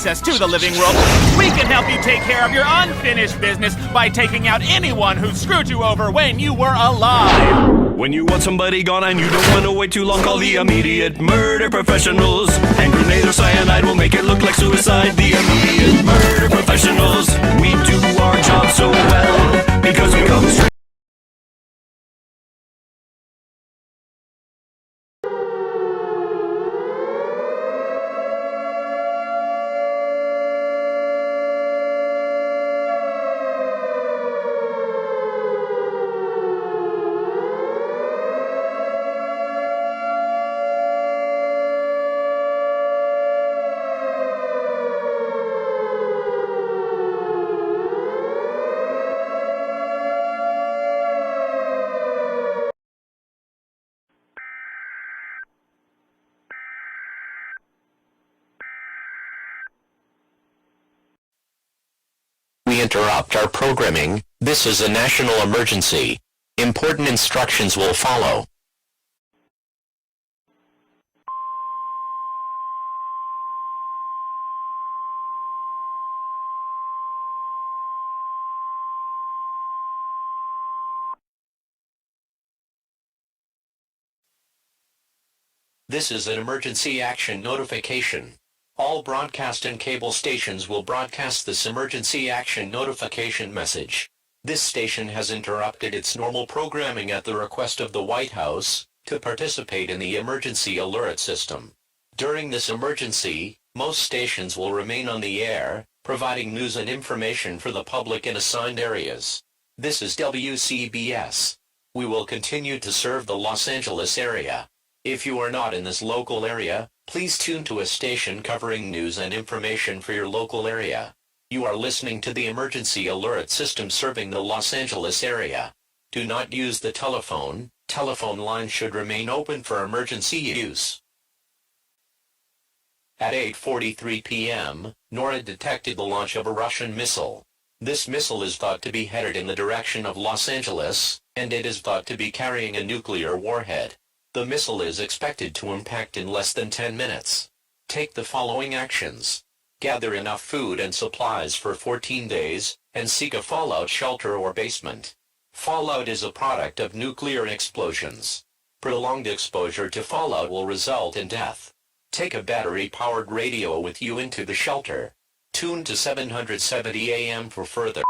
access to the living world, we can help you take care of your unfinished business by taking out anyone who screwed you over when you were alive. When you want somebody gone and you don't want to wait too long, call the immediate murder professionals. Hand grenade or cyanide will make it look like suicide. The immediate murder professionals. We do our job so well because we come straight. We interrupt our programming. This is a national emergency. Important instructions will follow. This is an emergency action notification. All broadcast and cable stations will broadcast this emergency action notification message. This station has interrupted its normal programming at the request of the White House to participate in the emergency alert system. During this emergency, most stations will remain on the air, providing news and information for the public in assigned areas. This is WCBS. We will continue to serve the Los Angeles area. If you are not in this local area, please tune to a station covering news and information for your local area. You are listening to the emergency alert system serving the Los Angeles area. Do not use the telephone. Telephone lines should remain open for emergency use. At 8:43 p.m., NORAD detected the launch of a Russian missile. This missile is thought to be headed in the direction of Los Angeles, and it is thought to be carrying a nuclear warhead. The missile is expected to impact in less than 10 minutes. Take the following actions. Gather enough food and supplies for 14 days, and seek a fallout shelter or basement. Fallout is a product of nuclear explosions. Prolonged exposure to fallout will result in death. Take a battery-powered radio with you into the shelter. Tune to 770 AM for further